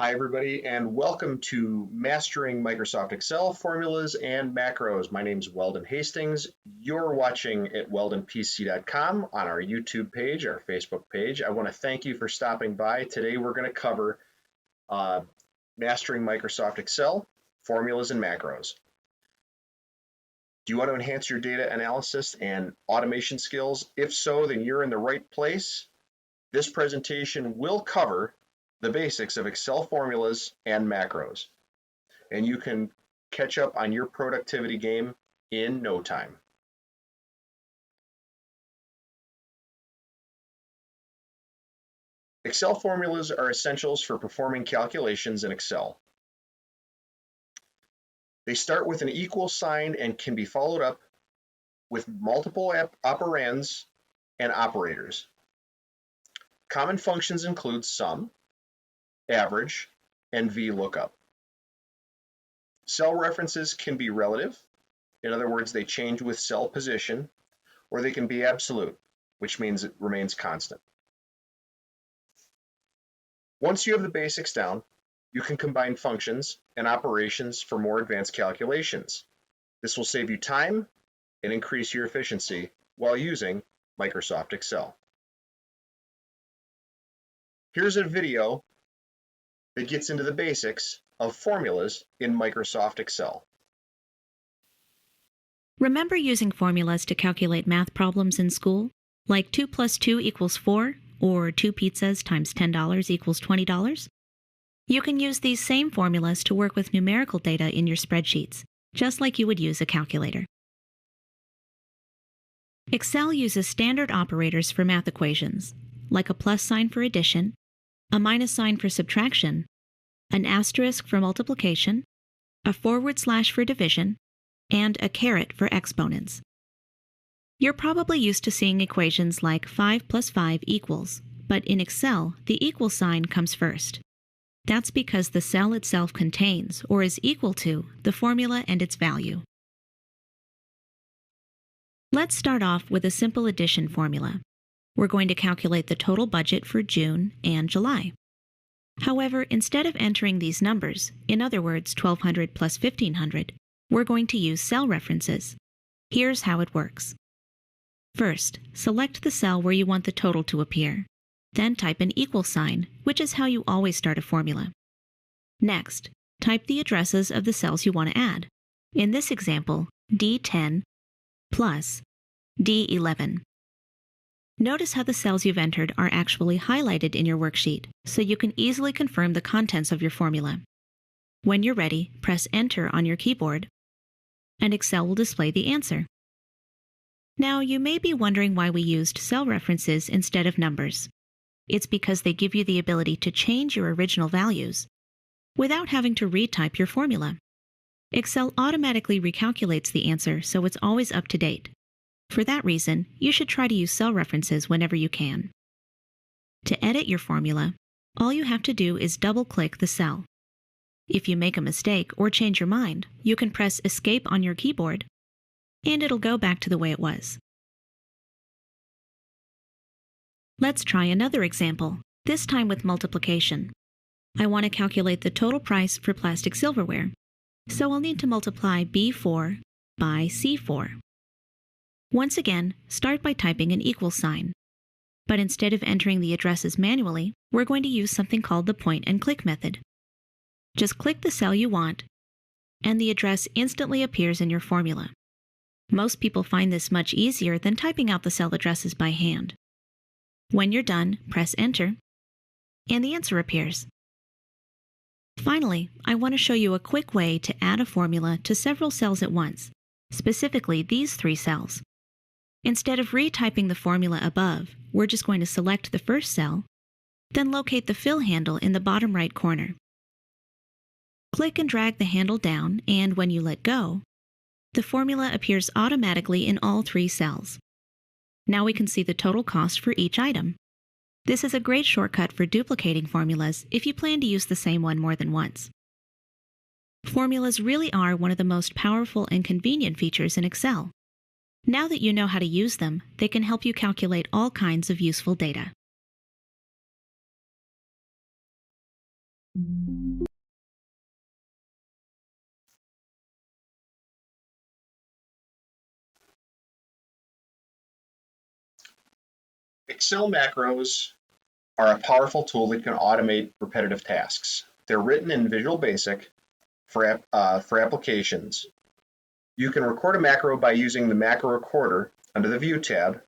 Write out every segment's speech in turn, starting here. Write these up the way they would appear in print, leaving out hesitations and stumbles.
Hi, everybody, and welcome to Mastering Microsoft Excel Formulas and Macros. My name is Weldon Hastings. You're watching at weldonpc.com on our YouTube page, our Facebook page. I want to thank you for stopping by. Today, we're going to cover Mastering Microsoft Excel Formulas and Macros. Do you want to enhance your data analysis and automation skills? If so, then you're in the right place. This presentation will cover the basics of Excel formulas and macros, and you can catch up on your productivity game in no time. Excel formulas are essentials for performing calculations in Excel. They start with an equal sign and can be followed up with multiple operands and operators. Common functions include sum, average, and VLOOKUP. Cell references can be relative. In other words, they change with cell position, or they can be absolute, which means it remains constant. Once you have the basics down, you can combine functions and operations for more advanced calculations. This will save you time and increase your efficiency while using Microsoft Excel. Here's a video that gets into the basics of formulas in Microsoft Excel. Remember using formulas to calculate math problems in school, like 2 plus 2 equals 4, or 2 pizzas times $10 equals $20? You can use these same formulas to work with numerical data in your spreadsheets, just like you would use a calculator. Excel uses standard operators for math equations, like a plus sign for addition, a minus sign for subtraction, an asterisk for multiplication, a forward slash for division, and a caret for exponents. You're probably used to seeing equations like 5 plus 5 equals, but in Excel, the equal sign comes first. That's because the cell itself contains, or is equal to, the formula and its value. Let's start off with a simple addition formula. We're going to calculate the total budget for June and July. However, instead of entering these numbers, in other words, 1,200 plus 1,500, we're going to use cell references. Here's how it works. First, select the cell where you want the total to appear. Then type an equal sign, which is how you always start a formula. Next, type the addresses of the cells you want to add. In this example, D10 plus D11. Notice how the cells you've entered are actually highlighted in your worksheet, so you can easily confirm the contents of your formula. When you're ready, press Enter on your keyboard, and Excel will display the answer. Now, you may be wondering why we used cell references instead of numbers. It's because they give you the ability to change your original values without having to retype your formula. Excel automatically recalculates the answer, so it's always up to date. For that reason, you should try to use cell references whenever you can. To edit your formula, all you have to do is double-click the cell. If you make a mistake or change your mind, you can press Escape on your keyboard, and it'll go back to the way it was. Let's try another example, this time with multiplication. I want to calculate the total price for plastic silverware, so I'll need to multiply B4 by C4. Once again, start by typing an equal sign. But instead of entering the addresses manually, we're going to use something called the point and click method. Just click the cell you want, and the address instantly appears in your formula. Most people find this much easier than typing out the cell addresses by hand. When you're done, press Enter, and the answer appears. Finally, I want to show you a quick way to add a formula to several cells at once, specifically these 3 cells. Instead of retyping the formula above, we're just going to select the first cell, then locate the fill handle in the bottom right corner. Click and drag the handle down, and when you let go, the formula appears automatically in all 3 cells. Now we can see the total cost for each item. This is a great shortcut for duplicating formulas if you plan to use the same one more than once. Formulas really are one of the most powerful and convenient features in Excel. Now that you know how to use them, they can help you calculate all kinds of useful data. Excel macros are a powerful tool that can automate repetitive tasks. They're written in Visual Basic for applications. You can record a macro by using the macro recorder under the View tab.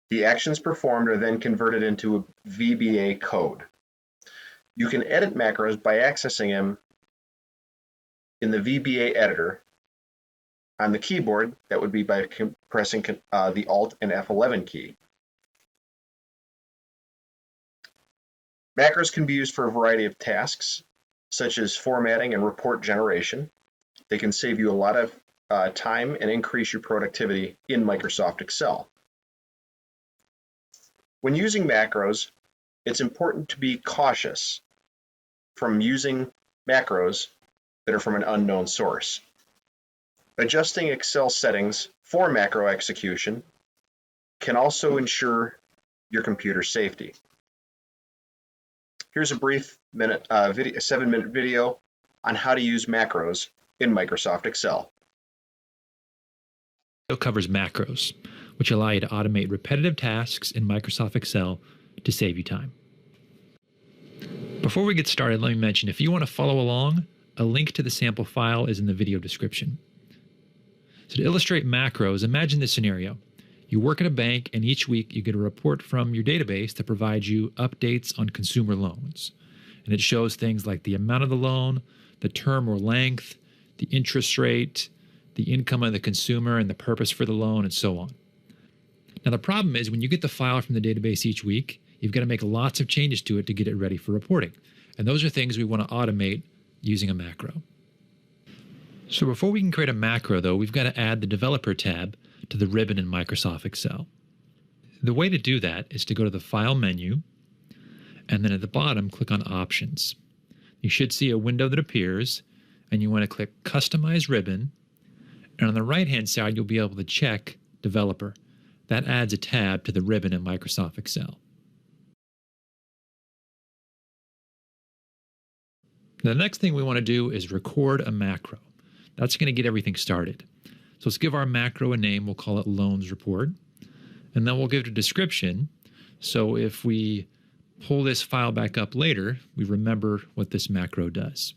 The actions performed are then converted into a VBA code. You can edit macros by accessing them in the VBA editor on the keyboard. That would be by pressing the Alt and F11 key. Macros can be used for a variety of tasks, such as formatting and report generation. They can save you a lot of time and increase your productivity in Microsoft Excel. When using macros, it's important to be cautious from using macros that are from an unknown source. Adjusting Excel settings for macro execution can also ensure your computer safety. Here's a brief 7-minute video on how to use macros in Microsoft Excel. It covers macros, which allow you to automate repetitive tasks in Microsoft Excel to save you time. Before we get started, let me mention, if you want to follow along, a link to the sample file is in the video description. So to illustrate macros, imagine this scenario. You work at a bank, and each week you get a report from your database that provides you updates on consumer loans. And it shows things like the amount of the loan, the term or length, the interest rate, the income of the consumer, and the purpose for the loan, and so on. Now, the problem is when you get the file from the database each week, you've got to make lots of changes to it to get it ready for reporting. And those are things we want to automate using a macro. So before we can create a macro, though, we've got to add the Developer tab to the ribbon in Microsoft Excel. The way to do that is to go to the File menu, and then at the bottom, click on Options. You should see a window that appears, and you want to click Customize Ribbon, and on the right-hand side, you'll be able to check Developer. That adds a tab to the ribbon in Microsoft Excel. The next thing we want to do is record a macro. That's going to get everything started. So let's give our macro a name. We'll call it Loans Report. And then we'll give it a description. So if we pull this file back up later, we remember what this macro does.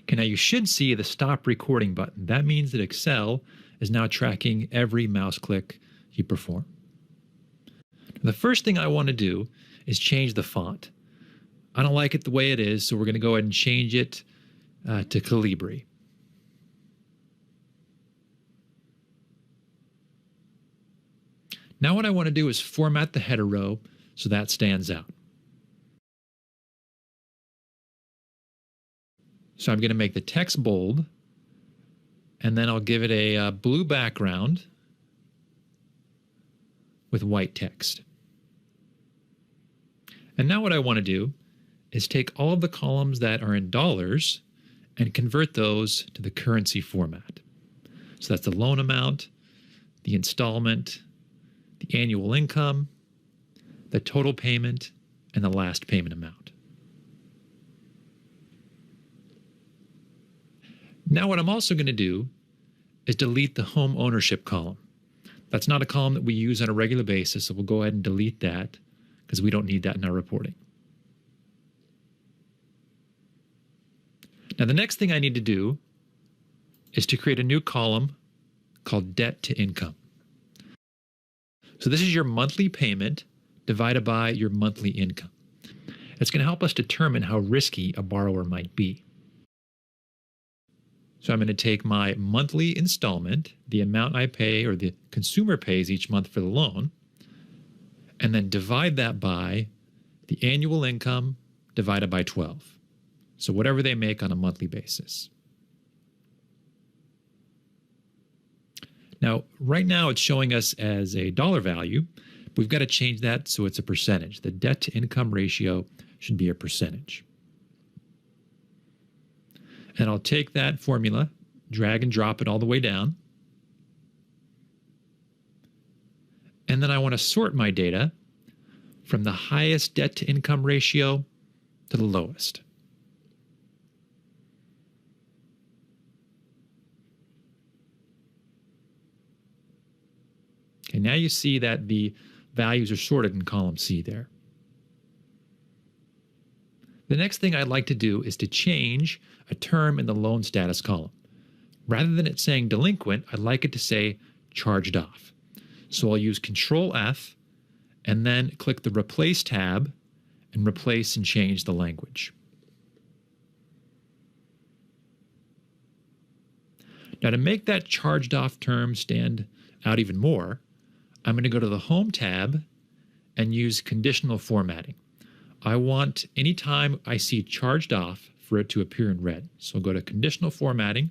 Okay, now you should see the Stop Recording button. That means that Excel is now tracking every mouse click you perform. The first thing I want to do is change the font. I don't like it the way it is, so we're going to go ahead and change it to Calibri. Now what I want to do is format the header row so that stands out. So I'm going to make the text bold, and then I'll give it a blue background with white text. And now what I want to do is take all of the columns that are in dollars and convert those to the currency format. So that's the loan amount, the installment, the annual income, the total payment, and the last payment amount. Now what I'm also going to do is delete the home ownership column. That's not a column that we use on a regular basis, so we'll go ahead and delete that because we don't need that in our reporting. Now the next thing I need to do is to create a new column called Debt to Income. So this is your monthly payment divided by your monthly income. It's going to help us determine how risky a borrower might be. So I'm going to take my monthly installment, the amount I pay or the consumer pays each month for the loan, and then divide that by the annual income divided by 12. So whatever they make on a monthly basis. Now, right now it's showing us as a dollar value. We've got to change that so it's a percentage. The debt to income ratio should be a percentage. And I'll take that formula, drag and drop it all the way down. And then I want to sort my data from the highest debt to income ratio to the lowest. Okay, now you see that the values are sorted in column C there. The next thing I'd like to do is to change a term in the loan status column. Rather than it saying delinquent, I'd like it to say charged off. So I'll use Control F and then click the Replace tab and replace and change the language. Now to make that charged off term stand out even more, I'm going to go to the Home tab and use conditional formatting. I want, anytime I see charged off, for it to appear in red. So I'll go to conditional formatting,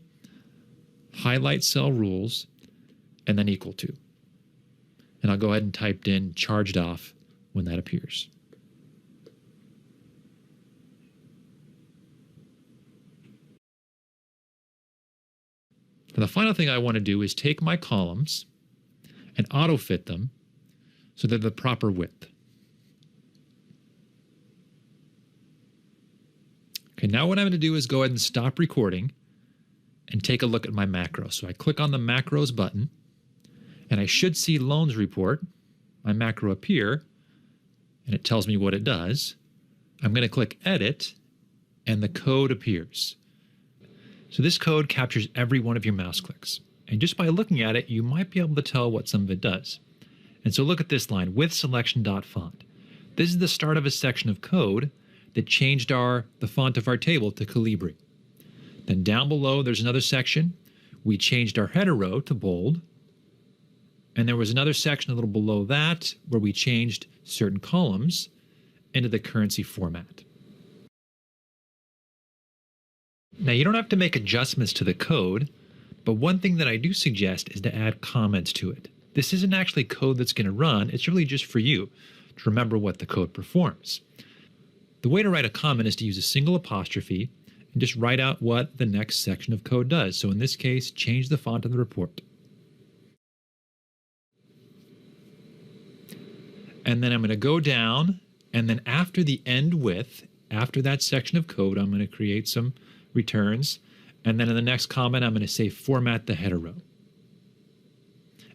highlight cell rules, and then equal to. And I'll go ahead and type in charged off when that appears. Now the final thing I want to do is take my columns and auto-fit them so they're the proper width. Okay, now what I'm going to do is go ahead and stop recording and take a look at my macro. So I click on the macros button, and I should see loans report, my macro appear, and it tells me what it does. I'm going to click edit, and the code appears. So this code captures every one of your mouse clicks. And just by looking at it, you might be able to tell what some of it does. And so look at this line, with selection.font. This is the start of a section of code that changed the font of our table to Calibri. Then down below, there's another section. We changed our header row to bold. And there was another section a little below that where we changed certain columns into the currency format. Now, you don't have to make adjustments to the code, but one thing that I do suggest is to add comments to it. This isn't actually code that's going to run. It's really just for you to remember what the code performs. The way to write a comment is to use a single apostrophe and just write out what the next section of code does. So in this case, change the font of the report. And then I'm going to go down, and then after the end with, after that section of code, I'm going to create some returns. And then in the next comment, I'm going to say format the header row.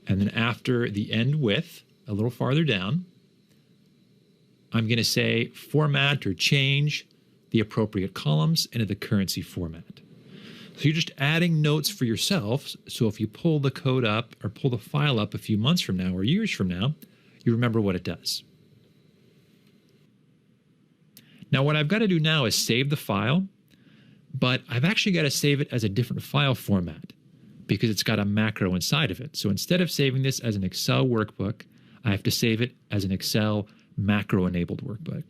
And then after the end with, a little farther down, I'm going to say format or change the appropriate columns into the currency format. So you're just adding notes for yourself. So if you pull the code up or pull the file up a few months from now or years from now, you remember what it does. Now what I've got to do now is save the file, but I've actually got to save it as a different file format because it's got a macro inside of it. So instead of saving this as an Excel workbook, I have to save it as an Excel macro-enabled workbook.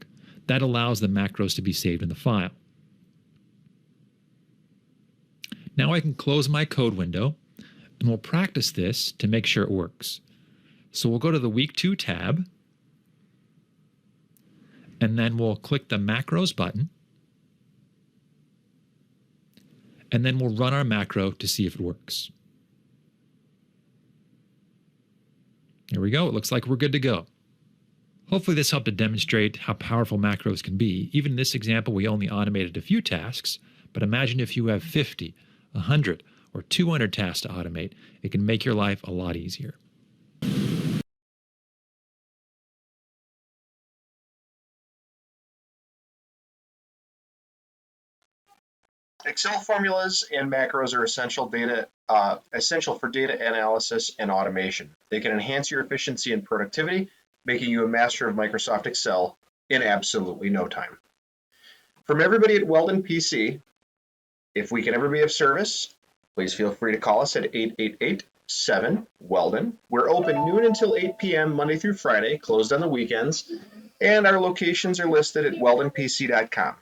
That allows the macros to be saved in the file. Now I can close my code window, and we'll practice this to make sure it works. So we'll go to the Week 2 tab, and then we'll click the Macros button, and then we'll run our macro to see if it works. There we go. It looks like we're good to go. Hopefully this helped to demonstrate how powerful macros can be. Even in this example, we only automated a few tasks, but imagine if you have 50, 100, or 200 tasks to automate. It can make your life a lot easier. Excel formulas and macros are essential for data analysis and automation. They can enhance your efficiency and productivity, making you a master of Microsoft Excel in absolutely no time. From everybody at Weldon PC, if we can ever be of service, please feel free to call us at 888-7-WELDON. We're open noon until 8 p.m. Monday through Friday, closed on the weekends, and our locations are listed at weldonpc.com.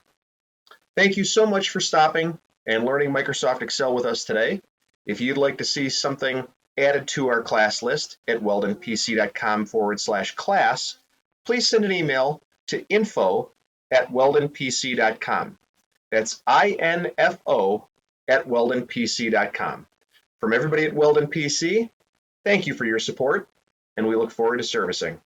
Thank you so much for stopping and learning Microsoft Excel with us today. If you'd like to see something added to our class list at weldonpc.com/class, please send an email to info@weldonpc.com. That's info@weldonpc.com. From everybody at Weldon PC, thank you for your support, and we look forward to servicing.